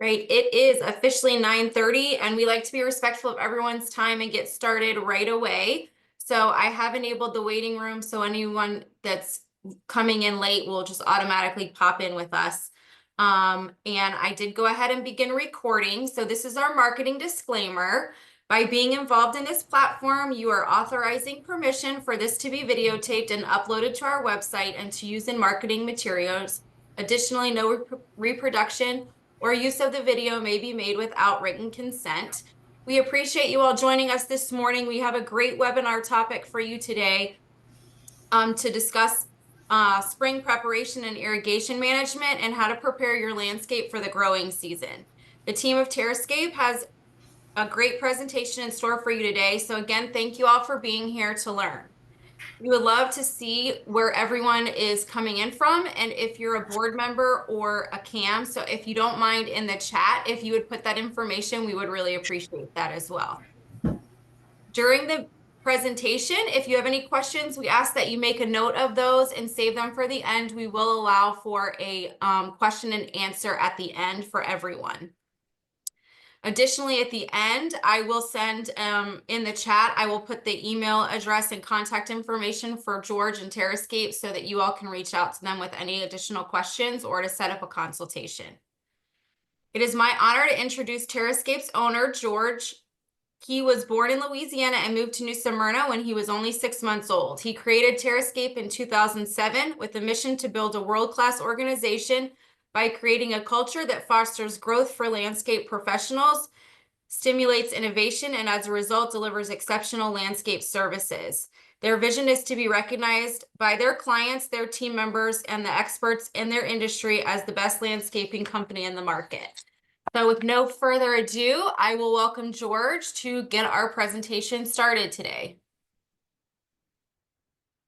Right, it is officially 9:30, and we like to be respectful of everyone's time and get started right away. So I have enabled the waiting room, so anyone that's coming in late will just automatically pop in with us. And I did go ahead and begin recording. So this is our marketing disclaimer. By being involved in this platform, you are authorizing permission for this to be videotaped and uploaded to our website and to use in marketing materials. Additionally, no reproduction or use of the video may be made without written consent. We appreciate you all joining us this morning. We have a great webinar topic for you today to discuss spring preparation and irrigation management and how to prepare your landscape for the growing season. The team of Terra-Scape has a great presentation in store for you today. So again, thank you all for being here to learn. We would love to see where everyone is coming in from, and if you're a board member or a CAM. So if you don't mind in the chat, if you would put that information, we would really appreciate that as well. During the presentation, if you have any questions, we ask that you make a note of those and save them for the end. We will allow for a question and answer at the end for everyone. Additionally, at the end, I will send in the chat, I will put the email address and contact information for George and Terra-Scape so that you all can reach out to them with any additional questions or to set up a consultation. It is my honor to introduce Terra-Scape's owner, George. He was born in Louisiana and moved to New Smyrna when he was only 6 months old. He created Terra-Scape in 2007 with a mission to build a world-class organization by creating a culture that fosters growth for landscape professionals, stimulates innovation, and as a result delivers exceptional landscape services. Their vision is to be recognized by their clients, their team members, and the experts in their industry as the best landscaping company in the market. So with no further ado, I will welcome George to get our presentation started today.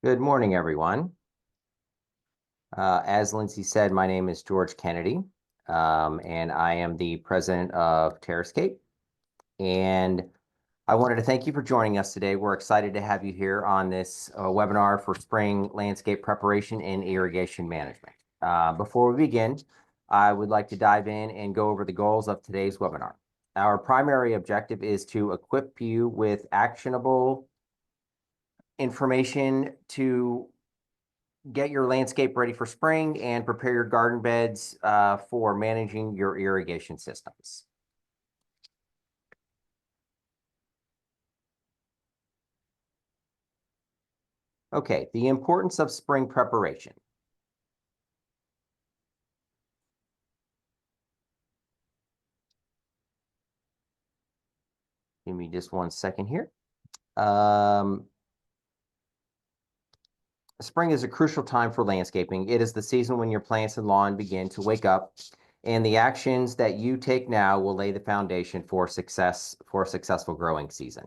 Good morning, everyone. As Lindsay said, my name is George Kennedy, and I am the president of Terra-Scape. And I wanted to thank you for joining us today. We're excited to have you here on this webinar for spring landscape preparation and irrigation management. Before we begin, I would like to dive in and go over the goals of today's webinar. Our primary objective is to equip you with actionable information to get your landscape ready for spring and prepare your garden beds for managing your irrigation systems. Okay, the importance of spring preparation. Give me just 1 second here. Spring is a crucial time for landscaping. It is the season when your plants and lawn begin to wake up, and the actions that you take now will lay the foundation for a successful growing season.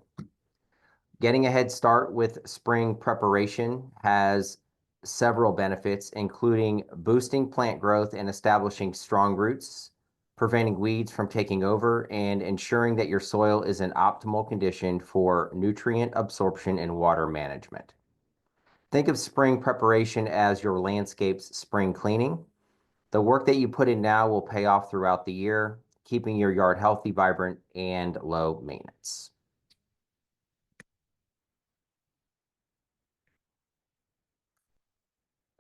Getting a head start with spring preparation has several benefits, including boosting plant growth and establishing strong roots, preventing weeds from taking over, and ensuring that your soil is in optimal condition for nutrient absorption and water management. Think of spring preparation as your landscape's spring cleaning. The work that you put in now will pay off throughout the year, keeping your yard healthy, vibrant, and low maintenance.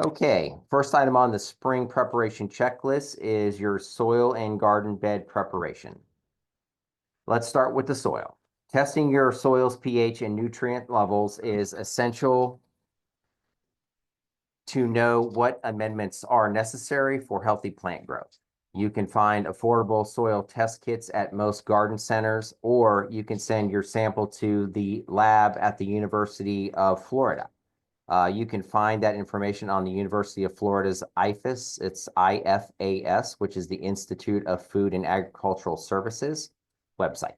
Okay, first item on the spring preparation checklist is your soil and garden bed preparation. Let's start with the soil. Testing your soil's pH and nutrient levels is essential to know what amendments are necessary for healthy plant growth. You can find affordable soil test kits at most garden centers, or you can send your sample to the lab at the University of Florida. You can find that information on the University of Florida's IFAS, it's IFAS, which is the Institute of Food and Agricultural Services website.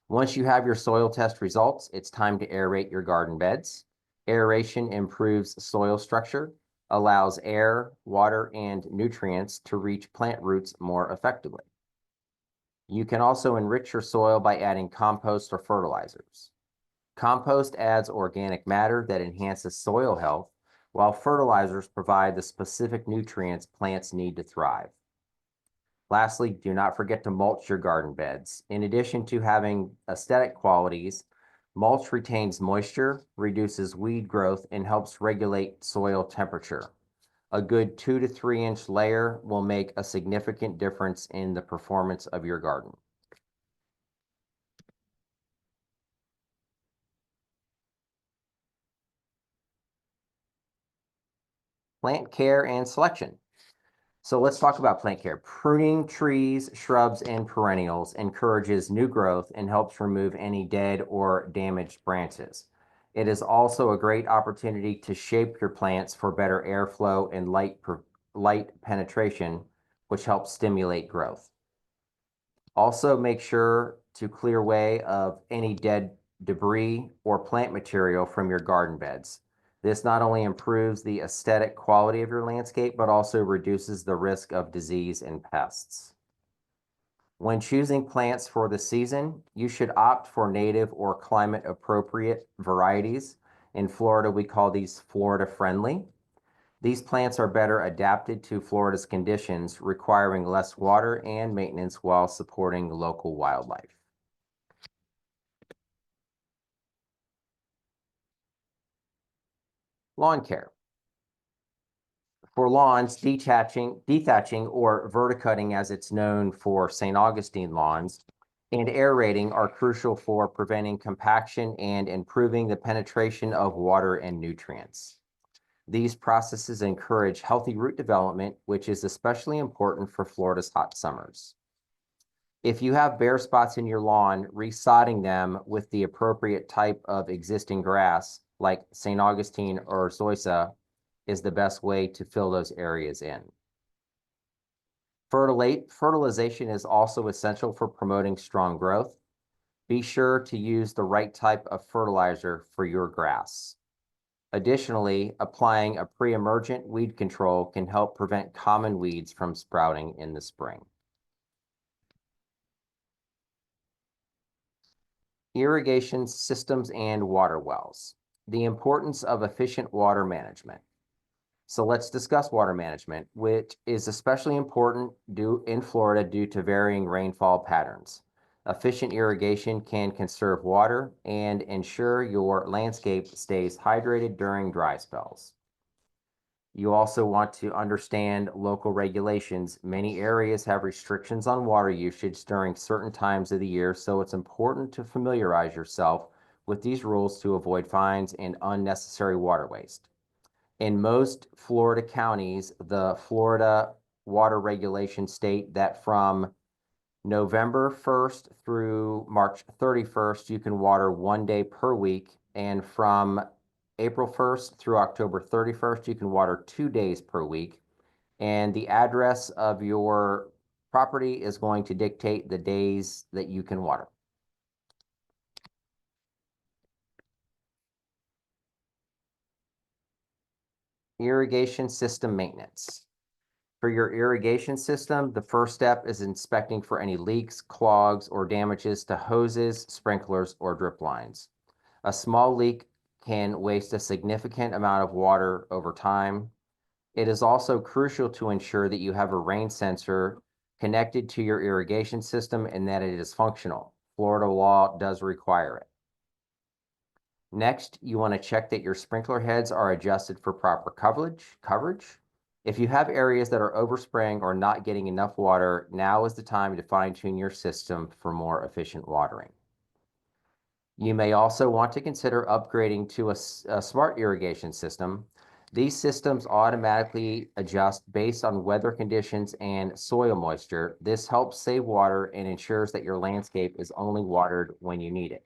Once you have your soil test results, it's time to aerate your garden beds. Aeration improves soil structure, allows air, water, and nutrients to reach plant roots more effectively. You can also enrich your soil by adding compost or fertilizers. Compost adds organic matter that enhances soil health, while fertilizers provide the specific nutrients plants need to thrive. Lastly, do not forget to mulch your garden beds. In addition to having aesthetic qualities, mulch retains moisture, reduces weed growth, and helps regulate soil temperature. A good 2 to 3 inch layer will make a significant difference in the performance of your garden. Plant care and selection. So let's talk about plant care. Pruning trees, shrubs, and perennials encourages new growth and helps remove any dead or damaged branches. It is also a great opportunity to shape your plants for better airflow and light penetration, which helps stimulate growth. Also, make sure to clear away of any dead debris or plant material from your garden beds. This not only improves the aesthetic quality of your landscape, but also reduces the risk of disease and pests. When choosing plants for the season, you should opt for native or climate appropriate varieties. In Florida, we call these Florida friendly. These plants are better adapted to Florida's conditions, requiring less water and maintenance while supporting local wildlife. Lawn care. For lawns, dethatching or verticutting, as it's known for St. Augustine lawns, and aerating are crucial for preventing compaction and improving the penetration of water and nutrients. These processes encourage healthy root development, which is especially important for Florida's hot summers. If you have bare spots in your lawn, resodding them with the appropriate type of existing grass, like St. Augustine or zoysia, is the best way to fill those areas in. Fertilization is also essential for promoting strong growth. Be sure to use the right type of fertilizer for your grass. Additionally, applying a pre-emergent weed control can help prevent common weeds from sprouting in the spring. Irrigation systems and water wells. The importance of efficient water management. So let's discuss water management, which is especially important in Florida due to varying rainfall patterns. Efficient irrigation can conserve water and ensure your landscape stays hydrated during dry spells. You also want to understand local regulations. Many areas have restrictions on water usage during certain times of the year, so it's important to familiarize yourself with these rules to avoid fines and unnecessary water waste. In most Florida counties, the Florida water regulations state that from November 1st through March 31st, you can water 1 day per week. And from April 1st through October 31st, you can water 2 days per week. And the address of your property is going to dictate the days that you can water. Irrigation system maintenance. For your irrigation system, the first step is inspecting for any leaks, clogs, or damages to hoses, sprinklers, or drip lines. A small leak can waste a significant amount of water over time. It is also crucial to ensure that you have a rain sensor connected to your irrigation system and that it is functional. Florida law does require it. Next, you want to check that your sprinkler heads are adjusted for proper coverage. If you have areas that are overspraying or not getting enough water, now is the time to fine-tune your system for more efficient watering. You may also want to consider upgrading to a smart irrigation system. These systems automatically adjust based on weather conditions and soil moisture. This helps save water and ensures that your landscape is only watered when you need it.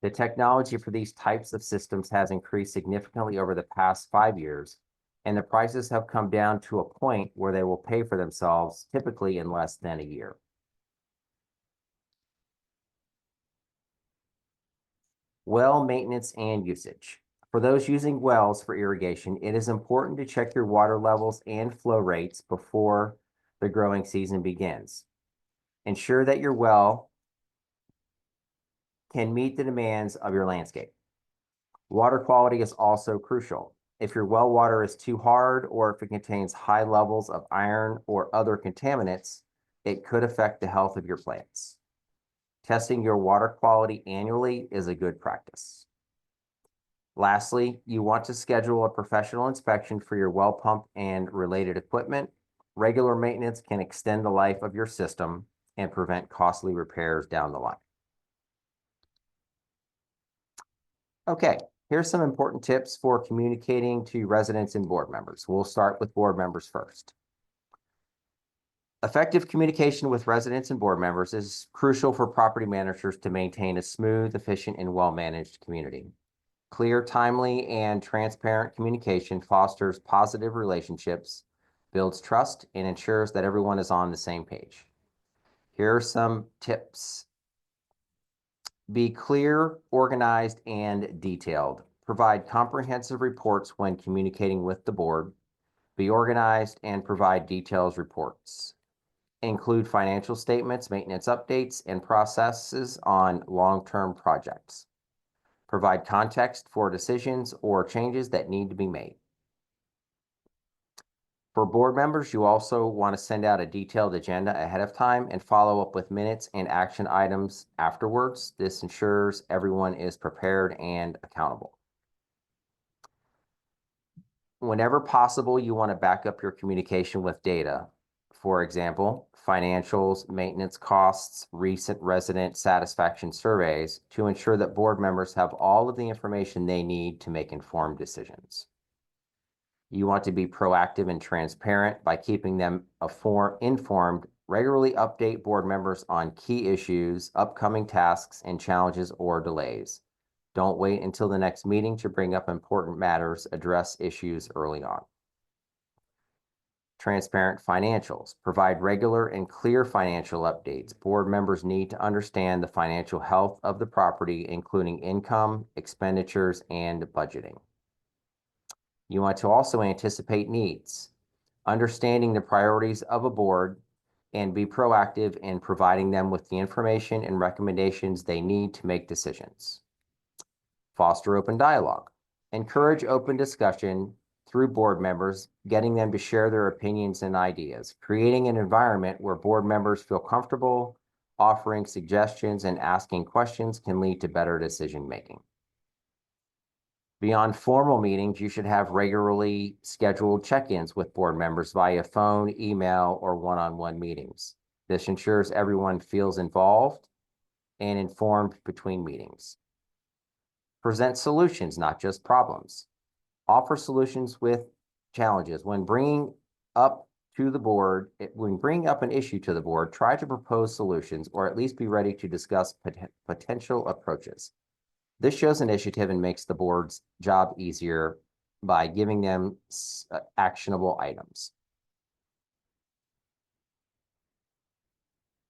The technology for these types of systems has increased significantly over the past 5 years, and the prices have come down to a point where they will pay for themselves, typically in less than a year. Well maintenance and usage. For those using wells for irrigation, it is important to check your water levels and flow rates before the growing season begins. Ensure that your well can meet the demands of your landscape. Water quality is also crucial. If your well water is too hard or if it contains high levels of iron or other contaminants, it could affect the health of your plants. Testing your water quality annually is a good practice. Lastly, you want to schedule a professional inspection for your well pump and related equipment. Regular maintenance can extend the life of your system and prevent costly repairs down the line. Okay, here's some important tips for communicating to residents and board members. We'll start with board members first. Effective communication with residents and board members is crucial for property managers to maintain a smooth, efficient, and well-managed community. Clear, timely, and transparent communication fosters positive relationships, builds trust, and ensures that everyone is on the same page. Here are some tips. Be clear, organized, and detailed. Provide comprehensive reports when communicating with the board. Be organized and provide detailed reports. Include financial statements, maintenance updates, and processes on long-term projects. Provide context for decisions or changes that need to be made. For board members, you also want to send out a detailed agenda ahead of time and follow up with minutes and action items afterwards. This ensures everyone is prepared and accountable. Whenever possible, you want to back up your communication with data. For example, financials, maintenance costs, recent resident satisfaction surveys to ensure that board members have all of the information they need to make informed decisions. You want to be proactive and transparent by keeping them informed. Regularly update board members on key issues, upcoming tasks, and challenges or delays. Don't wait until the next meeting to bring up important matters. Address issues early on. Transparent financials. Provide regular and clear financial updates. Board members need to understand the financial health of the property, including income, expenditures, and budgeting. You want to also anticipate needs, understanding the priorities of a board, and be proactive in providing them with the information and recommendations they need to make decisions. Foster open dialogue. Encourage open discussion through board members, getting them to share their opinions and ideas. Creating an environment where board members feel comfortable offering suggestions and asking questions can lead to better decision making. Beyond formal meetings, you should have regularly scheduled check-ins with board members via phone, email, or one-on-one meetings. This ensures everyone feels involved and informed between meetings. Present solutions, not just problems. Offer solutions with challenges. When bringing up an issue to the board, try to propose solutions or at least be ready to discuss potential approaches. This shows initiative and makes the board's job easier by giving them actionable items.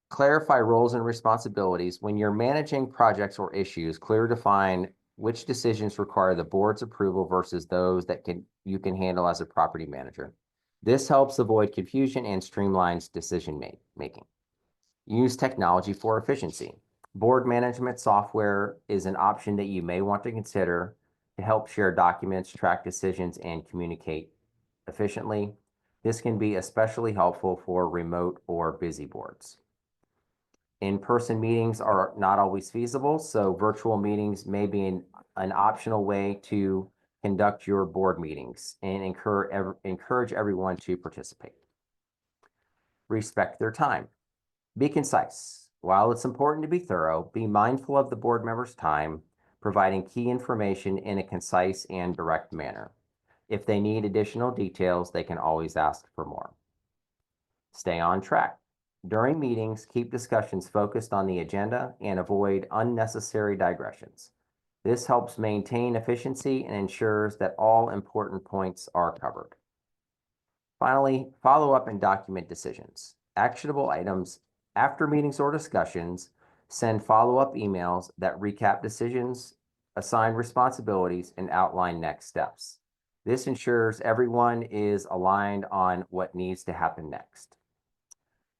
Clarify roles and responsibilities. When you're managing projects or issues, clearly define which decisions require the board's approval versus those that you can handle as a property manager. This helps avoid confusion and streamlines decision making. Use technology for efficiency. Board management software is an option that you may want to consider to help share documents, track decisions, and communicate efficiently. This can be especially helpful for remote or busy boards. In-person meetings are not always feasible, so virtual meetings may be an optional way to conduct your board meetings and encourage everyone to participate. Respect their time. Be concise. While it's important to be thorough, be mindful of the board members' time, providing key information in a concise and direct manner. If they need additional details, they can always ask for more. Stay on track. During meetings, keep discussions focused on the agenda and avoid unnecessary digressions. This helps maintain efficiency and ensures that all important points are covered. Finally, follow up and document decisions. Actionable items after meetings or discussions, send follow-up emails that recap decisions, assign responsibilities, and outline next steps. This ensures everyone is aligned on what needs to happen next.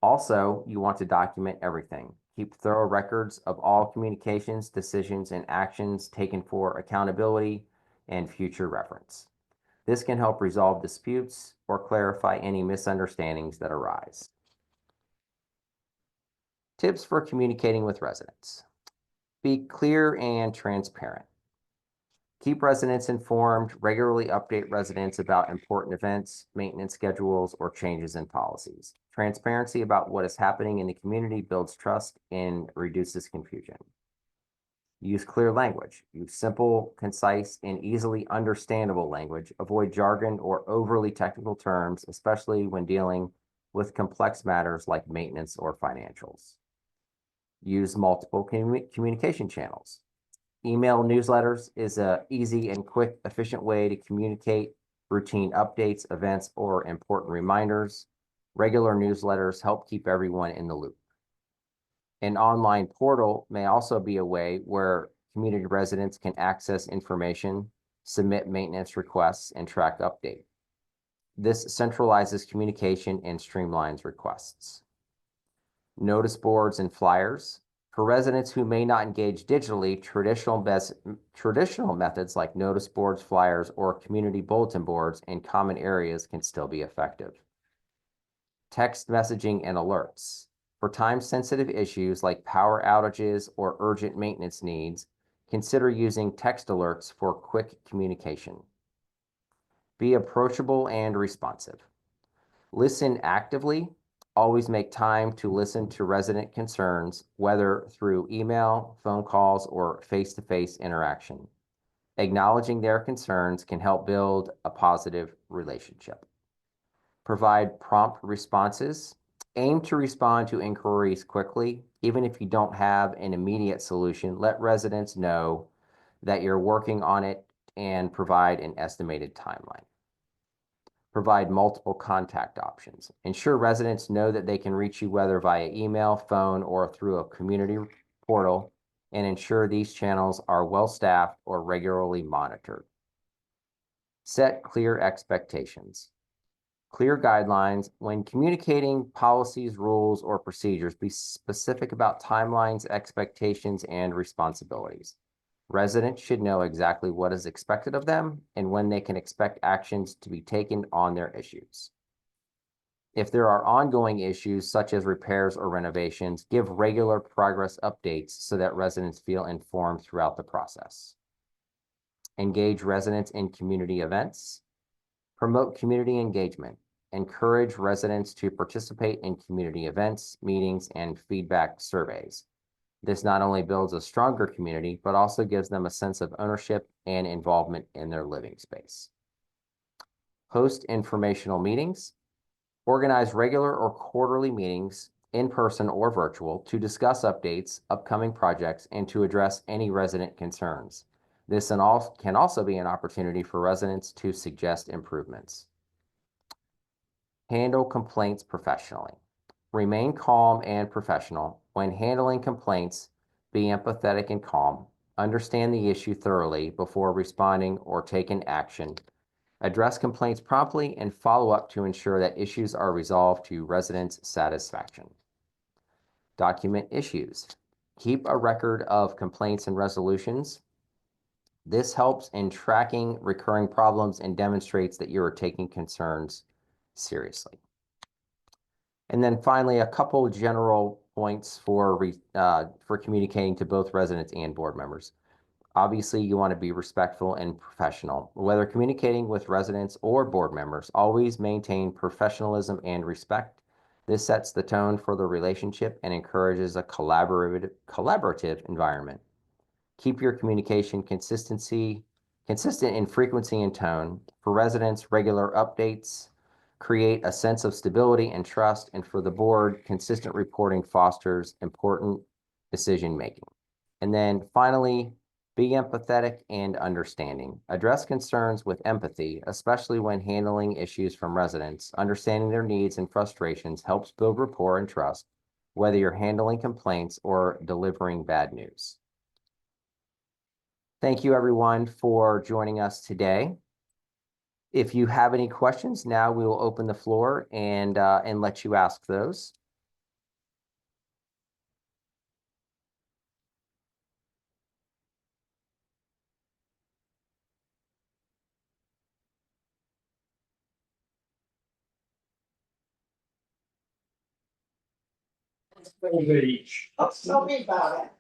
Also, you want to document everything. Keep thorough records of all communications, decisions, and actions taken for accountability and future reference. This can help resolve disputes or clarify any misunderstandings that arise. Tips for communicating with residents. Be clear and transparent. Keep residents informed, regularly update residents about important events, maintenance schedules, or changes in policies. Transparency about what is happening in the community builds trust and reduces confusion. Use clear language. Use simple, concise, and easily understandable language. Avoid jargon or overly technical terms, especially when dealing with complex matters like maintenance or financials. Use multiple communication channels. Email newsletters is an easy and quick, efficient way to communicate routine updates, events, or important reminders. Regular newsletters help keep everyone in the loop. An online portal may also be a way where community residents can access information, submit maintenance requests, and track update. This centralizes communication and streamlines requests. Notice boards and flyers. For residents who may not engage digitally, traditional methods like notice boards, flyers, or community bulletin boards in common areas can still be effective. Text messaging and alerts. For time-sensitive issues like power outages or urgent maintenance needs, consider using text alerts for quick communication. Be approachable and responsive. Listen actively. Always make time to listen to resident concerns, whether through email, phone calls, or face-to-face interaction. Acknowledging their concerns can help build a positive relationship. Provide prompt responses. Aim to respond to inquiries quickly. Even if you don't have an immediate solution, let residents know that you're working on it and provide an estimated timeline. Provide multiple contact options. Ensure residents know that they can reach you whether via email, phone, or through a community portal, and ensure these channels are well-staffed or regularly monitored. Set clear expectations. Clear guidelines. When communicating policies, rules, or procedures, be specific about timelines, expectations, and responsibilities. Residents should know exactly what is expected of them and when they can expect actions to be taken on their issues. If there are ongoing issues such as repairs or renovations, give regular progress updates so that residents feel informed throughout the process. Engage residents in community events. Promote community engagement. Encourage residents to participate in community events, meetings, and feedback surveys. This not only builds a stronger community, but also gives them a sense of ownership and involvement in their living space. Host informational meetings. Organize regular or quarterly meetings, in person or virtual, to discuss updates, upcoming projects, and to address any resident concerns. This can also be an opportunity for residents to suggest improvements. Handle complaints professionally. Remain calm and professional. When handling complaints, be empathetic and calm. Understand the issue thoroughly before responding or taking action. Address complaints promptly and follow up to ensure that issues are resolved to residents' satisfaction. Document issues. Keep a record of complaints and resolutions. This helps in tracking recurring problems and demonstrates that you are taking concerns seriously. And then finally, a couple general points for communicating to both residents and board members. Obviously, you want to be respectful and professional. Whether communicating with residents or board members, always maintain professionalism and respect. This sets the tone for the relationship and encourages a collaborative environment. Keep your communication consistent in frequency and tone. For residents, regular updates create a sense of stability and trust, and for the board, consistent reporting fosters important decision making. And then finally, be empathetic and understanding. Address concerns with empathy, especially when handling issues from residents. Understanding their needs and frustrations helps build rapport and trust, whether you're handling complaints or delivering bad news. Thank you, everyone, for joining us today. If you have any questions, now we will open the floor and let you ask those. Tell me about it.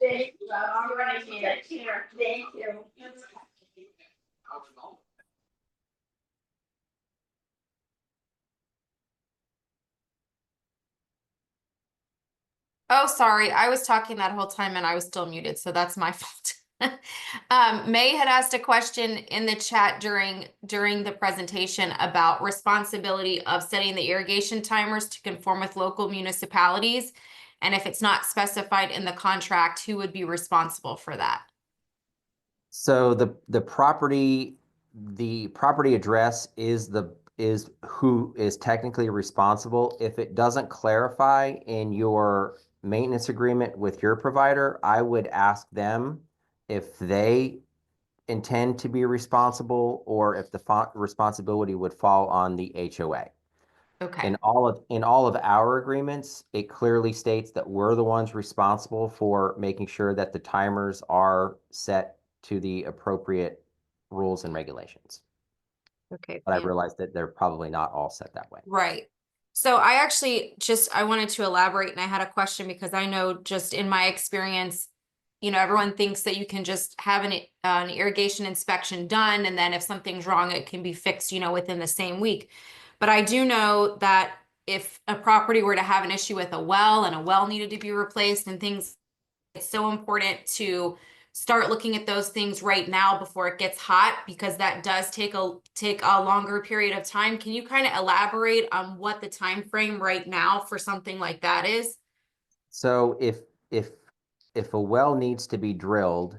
Thank you. All right, take care. Thank you. Oh, sorry. I was talking that whole time and I was still muted, so that's my fault. May had asked a question in the chat during the presentation about responsibility of setting the irrigation timers to conform with local municipalities. And if it's not specified in the contract, who would be responsible for that? So the property address is who is technically responsible. If it doesn't clarify in your maintenance agreement with your provider, I would ask them if they intend to be responsible or if the responsibility would fall on the HOA. Okay. In all of our agreements, it clearly states that we're the ones responsible for making sure that the timers are set to the appropriate rules and regulations. Okay. But I realize that they're probably not all set that way. Right. So I actually I wanted to elaborate, and I had a question because I know just in my experience, everyone thinks that you can just have an irrigation inspection done, and then if something's wrong, it can be fixed, within the same week. But I do know that if a property were to have an issue with a well and a well needed to be replaced and things, it's so important to start looking at those things right now before it gets hot, because that does take a longer period of time. Can you kind of elaborate on what the time frame right now for something like that is? So if a well needs to be drilled,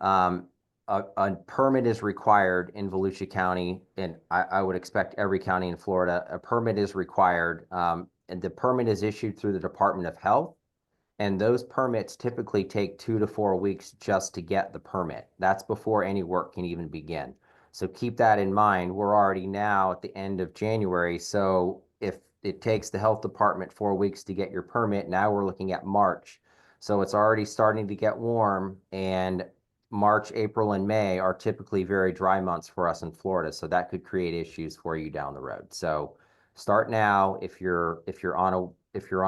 um, a permit is required in Volusia County, and I would expect every county in Florida, a permit is required. And the permit is issued through the Department of Health. And those permits typically take 2 to 4 weeks just to get the permit. That's before any work can even begin. So keep that in mind. We're already now at the end of January. So if it takes the health department 4 weeks to get your permit, now we're looking at March. So it's already starting to get warm, and March, April, and May are typically very dry months for us in Florida. So that could create issues for you down the road. So start now if you're on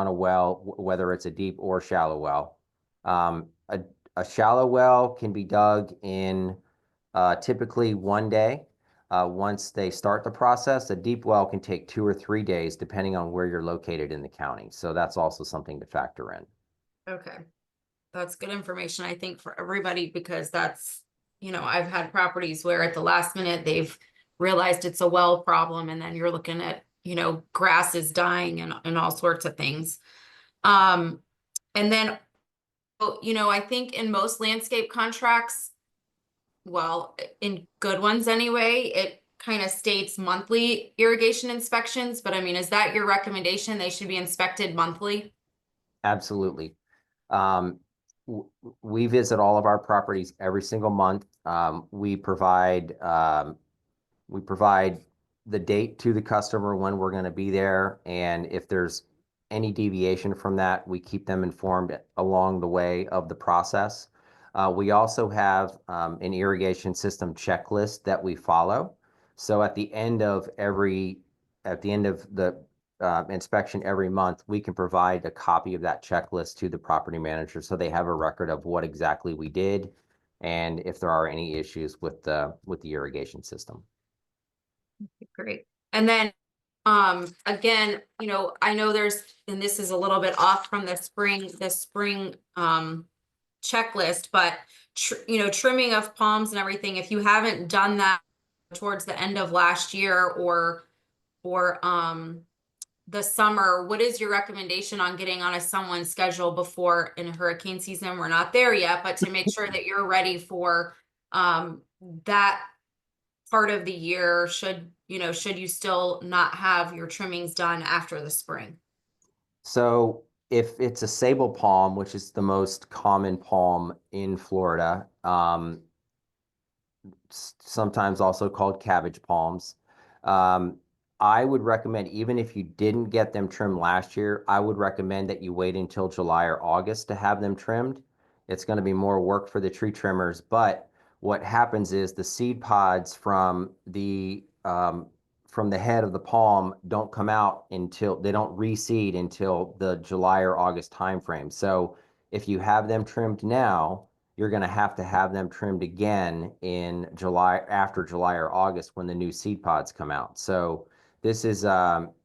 a well, whether it's a deep or shallow well. A shallow well can be dug in typically one day. Once they start the process, a deep well can take 2 or 3 days, depending on where you're located in the county. So that's also something to factor in. Okay. That's good information, I think, for everybody, because that's, I've had properties where at the last minute they've realized it's a well problem, and then you're looking at, grass is dying and all sorts of things. And then, I think in most landscape contracts, well, in good ones anyway, it kind of states monthly irrigation inspections, but I mean, is that your recommendation? They should be inspected monthly? Absolutely. Um, we visit all of our properties every single month. We provide the date to the customer when we're going to be there, and if there's any deviation from that, we keep them informed along the way of the process. We also have an irrigation system checklist that we follow. So at the end of the inspection every month, we can provide a copy of that checklist to the property manager so they have a record of what exactly we did and if there are any issues with the irrigation system. Great. And then, again, I know and this is a little bit off from the spring, checklist, but trimming of palms and everything, if you haven't done that towards the end of last year or the summer, what is your recommendation on getting on someone's schedule before in hurricane season? We're not there yet, but to make sure that you're ready for, that part of the year, should you still not have your trimmings done after the spring? So if it's a sable palm, which is the most common palm in Florida, sometimes also called cabbage palms, um, I would recommend, even if you didn't get them trimmed last year, I would recommend that you wait until July or August to have them trimmed. It's going to be more work for the tree trimmers, but what happens is the seed pods from the head of the palm don't come out until they don't reseed until the July or August timeframe. So if you have them trimmed now, you're going to have them trimmed again in July, after July or August, when the new seed pods come out. So this is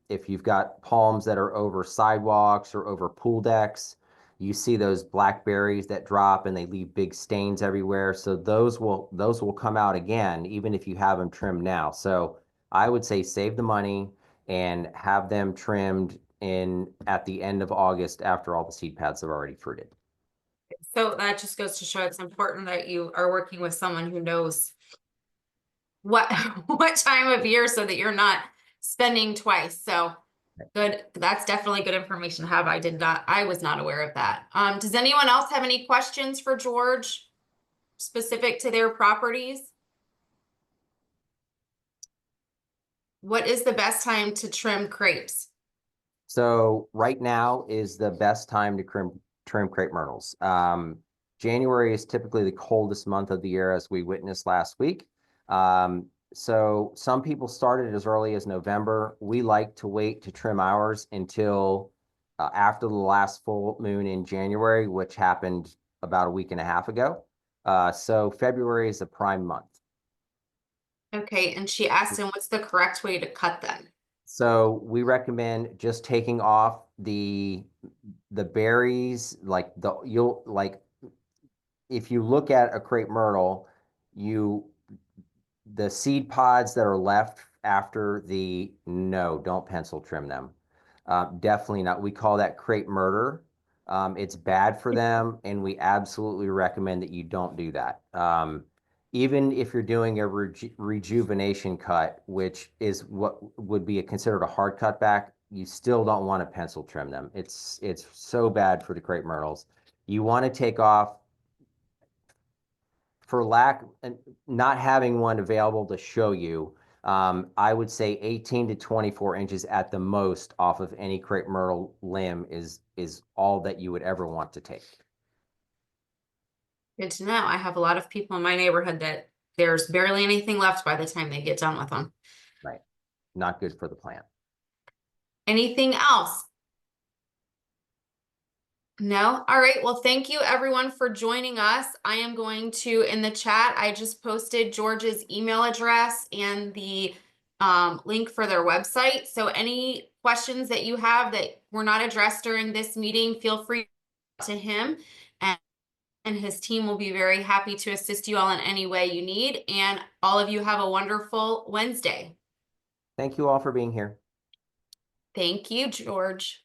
if you've got palms that are over sidewalks or over pool decks, you see those blackberries that drop and they leave big stains everywhere. So those will come out again, even if you have them trimmed now. So I would say save the money and have them trimmed in at the end of August after all the seed pads have already fruited. So that just goes to show it's important that you are working with someone who knows what what time of year, so that you're not spending twice. So good. That's definitely good information to have. I was not aware of that. Does anyone else have any questions for George specific to their properties? What is the best time to trim crepes? So right now is the best time to trim crepe myrtles. January is typically the coldest month of the year, as we witnessed last week. So some people started as early as November. We like to wait to trim ours until after the last full moon in January, which happened about a week and a half ago. So February is a prime month. Okay, and she asked him, what's the correct way to cut them? So we recommend just taking off the berries, like if you look at a crepe myrtle, the seed pods that are left after no, don't pencil trim them. Definitely not. We call that crepe murder. It's bad for them, and we absolutely recommend that you don't do that. Even if you're doing a rejuvenation cut, which is what would be considered a hard cutback, you still don't want to pencil trim them. It's so bad for the crepe myrtles. You want to take off, for lack and not having one available to show you, I would say 18 to 24 inches at the most off of any crepe myrtle limb is all that you would ever want to take. Good to know. I have a lot of people in my neighborhood that there's barely anything left by the time they get done with them. Right. Not good for the plant. Anything else? No? All right. Well, thank you everyone for joining us. I am going to, in the chat, I just posted George's email address and the link for their website. So any questions that you have that were not addressed during this meeting, feel free to him, and his team will be very happy to assist you all in any way you need. And all of you have a wonderful Wednesday. Thank you all for being here. Thank you, George.